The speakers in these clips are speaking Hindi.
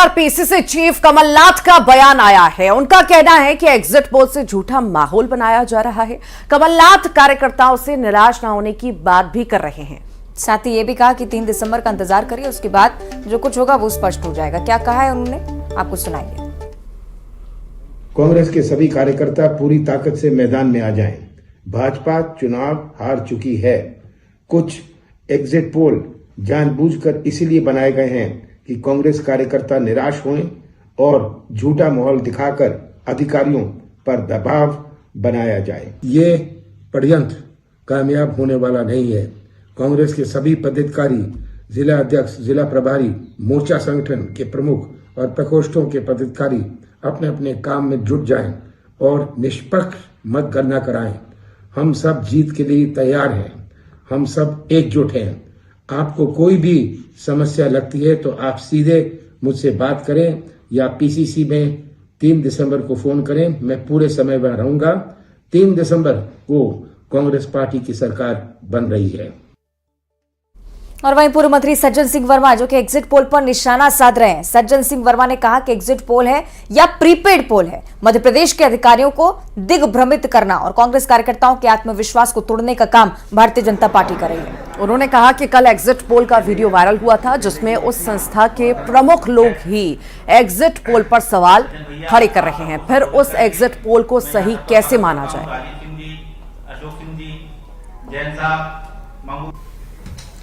बार पीसीसी चीफ कमलनाथ का बयान आया है। उनका कहना है कि एग्जिट पोल से झूठा माहौल बनाया जा रहा है। कमलनाथ कार्यकर्ताओं से निराश न होने की बात भी कर रहे हैं। साथ ही ये भी कहा कि 3 दिसंबर का इंतजार करिए, उसके बाद जो कुछ होगा वो स्पष्ट हो जाएगा। क्या कहा है उन्होंने, आपको सुनाएंगे। कांग्रेस के सभी कार्यकर्ता पूरी ताकत से मैदान में आ जाएं। भाजपा चुनाव हार चुकी है। कुछ एग्जिट पोल जानबूझकर इसीलिए बनाए गए हैं कि कांग्रेस कार्यकर्ता निराश हों और झूठा माहौल दिखाकर अधिकारियों पर दबाव बनाया जाए। ये षड्यंत्र कामयाब होने वाला नहीं है। कांग्रेस के सभी पदाधिकारी, जिला अध्यक्ष, जिला प्रभारी, मोर्चा संगठन के प्रमुख और प्रकोष्ठों के पदाधिकारी अपने अपने काम में जुट जाएं और निष्पक्ष मतगणना कराएं। हम सब जीत के लिए तैयार हैं। हम सब एकजुट हैं। आपको कोई भी समस्या लगती है तो आप सीधे मुझसे बात करें या पीसीसी में 3 दिसंबर को फोन करें। मैं पूरे समय में रहूंगा। 3 दिसंबर को कांग्रेस पार्टी की सरकार बन रही है। और वहीं पूर्व मंत्री सज्जन सिंह वर्मा जो कि एग्जिट पोल पर निशाना साध रहे हैं। सज्जन सिंह वर्मा ने कहा कि एग्जिट पोल है या प्रीपेड पोल है, मध्य प्रदेश के अधिकारियों को दिग्भ्रमित करना और कांग्रेस कार्यकर्ताओं के आत्मविश्वास को तोड़ने का काम भारतीय जनता पार्टी कर रही है। उन्होंने कहा कि कल एग्जिट पोल का वीडियो वायरल हुआ था, जिसमें उस संस्था के प्रमुख लोग ही एग्जिट पोल पर सवाल खड़े कर रहे हैं। फिर उस एग्जिट पोल को सही कैसे माना जाए?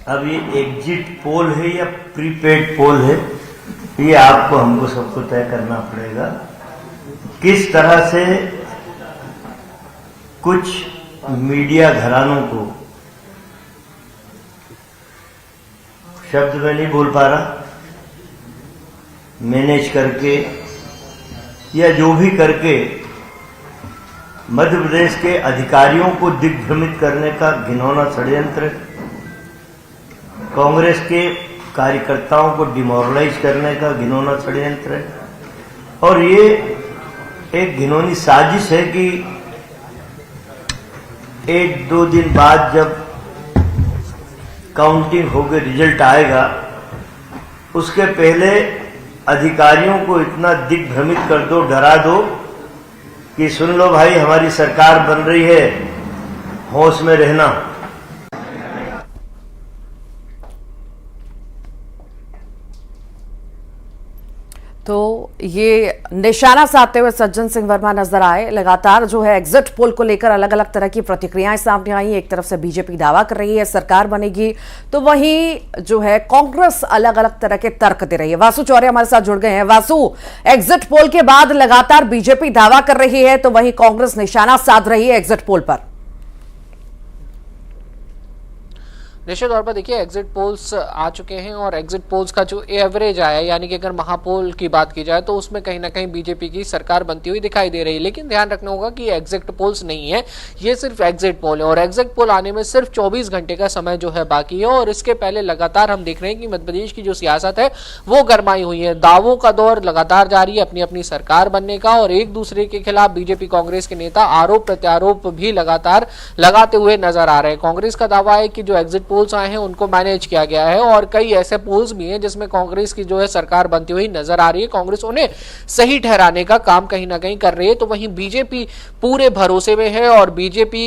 अब ये एग्जिट पोल है या प्रीपेड पोल है, ये आपको हमको सबको तय करना पड़ेगा। किस तरह से कुछ मीडिया घरानों को, शब्द में नहीं बोल पा रहा, मैनेज करके या जो भी करके मध्य प्रदेश के अधिकारियों को दिग्भ्रमित करने का घिनौना षड्यंत्र, कांग्रेस के कार्यकर्ताओं को डिमोरलाइज करने का घिनौना षड्यंत्र है। और ये एक घिनौनी साजिश है कि 1-2 दिन बाद जब काउंटिंग होकर रिजल्ट आएगा, उसके पहले अधिकारियों को इतना दिग्भ्रमित कर दो, डरा दो कि सुन लो भाई, हमारी सरकार बन रही है, होश में रहना। तो ये निशाना साधते हुए सज्जन सिंह वर्मा नजर आए। लगातार जो है एग्जिट पोल को लेकर अलग अलग तरह की प्रतिक्रियाएं सामने आई। एक तरफ से बीजेपी दावा कर रही है सरकार बनेगी, तो वहीं जो है कांग्रेस अलग अलग तरह के तर्क दे रही है। वासु चौरे हमारे साथ जुड़ गए हैं। वासु, एग्जिट पोल के बाद लगातार बीजेपी दावा कर रही है, तो वहीं कांग्रेस निशाना साध रही है एग्जिट पोल पर। निश्चित तौर पर देखिए, एग्जिट पोल्स आ चुके हैं और एग्जिट पोल्स का जो एवरेज आया, यानी कि अगर महापोल की बात की जाए तो उसमें कहीं ना कहीं बीजेपी की सरकार बनती हुई दिखाई दे रही है। लेकिन ध्यान रखना होगा कि एग्जिट पोल्स नहीं है, ये सिर्फ एग्जिट पोल है और एग्जिट पोल आने में सिर्फ 24 घंटे का समय जो है बाकी है। और इसके पहले लगातार हम देख रहे हैं कि मध्य प्रदेश की जो सियासत है वो गरमाई हुई है। दावों का दौर लगातार जारी है अपनी अपनी सरकार बनने का, और एक दूसरे के खिलाफ बीजेपी कांग्रेस के नेता आरोप प्रत्यारोप भी लगातार लगाते हुए नजर आ रहे हैं। कांग्रेस का दावा है कि जो एग्जिट पोल्स आए हैं उनको मैनेज किया गया है, और कई ऐसे पोल्स भी हैं जिसमें कांग्रेस की जो है सरकार बनती हुई नजर आ रही है। कांग्रेस उन्हें सही ठहराने का काम कहीं ना कहीं कर रही है। तो वहीं बीजेपी पूरे भरोसे में है, और बीजेपी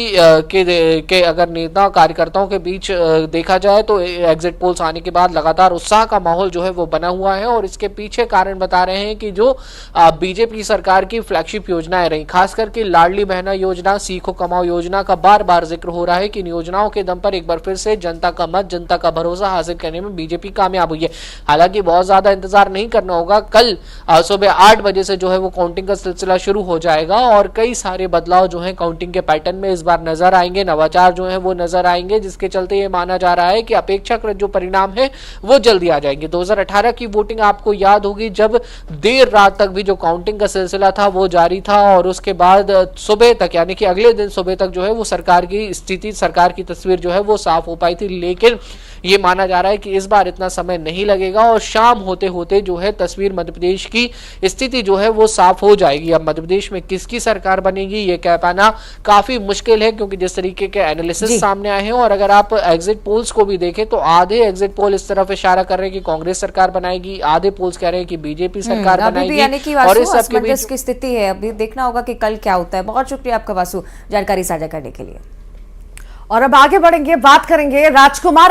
के अगर नेता कार्यकर्ताओं के बीच देखा जाए तो एग्जिट पोल्स आने के बाद लगातार उत्साह का माहौल जो है वो बना हुआ है। और इसके पीछे कारण बता रहे हैं कि जो बीजेपी सरकार की फ्लैगशिप योजनाएं रही, खास करके लाडली बहना योजना, सीखो कमाओ योजना का बार बार जिक्र हो रहा है कि इन योजनाओं के दम पर एक बार फिर से जनता का मत, जनता का भरोसा हासिल करने में बीजेपी कामयाब हुई है। हालांकि बहुत ज्यादा इंतजार नहीं करना होगा। कल सुबह 8 बजे से जो है वो काउंटिंग का सिलसिला शुरू हो जाएगा, और कई सारे बदलाव जो है काउंटिंग के पैटर्न में इस बार नजर आएंगे, नवाचार जो है वो नजर आएंगे, जिसके चलते ये माना जा रहा है कि अपेक्षाकृत जो परिणाम है वो जल्दी आ जाएंगे। 2018 की वोटिंग आपको याद होगी, जब देर रात तक भी जो काउंटिंग का सिलसिला था वो जारी था, और उसके बाद सुबह तक, यानी कि अगले दिन सुबह तक जो है वो सरकार की स्थिति, सरकार की तस्वीर जो है वो साफ हो पाई थी। थी, लेकिन ये माना जा रहा है कि इस बार इतना समय नहीं लगेगा और शाम होते होते जो है तस्वीर मध्य प्रदेश की स्थिति जो है वो साफ हो जाएगी। अब मध्य प्रदेश में किसकी सरकार बनेगी ये कह पाना काफी मुश्किल है, क्योंकि जिस तरीके के एनालिसिस सामने आए हैं, और अगर आप एग्जिट पोल्स को भी देखें तो आधे एग्जिट पोल इस तरफ इशारा कर रहे हैं कि कांग्रेस सरकार बनाएगी, आधे पोल्स कह रहे हैं कि बीजेपी सरकार बनाएगी। यानी कि और वासु इस सबके बीच असमंजस की स्थिति है, अभी देखना होगा कि कल क्या होता है। बहुत शुक्रिया आपका वासु जानकारी साझा करने के लिए। और अब आगे बढ़ेंगे, बात करेंगे राजकुमार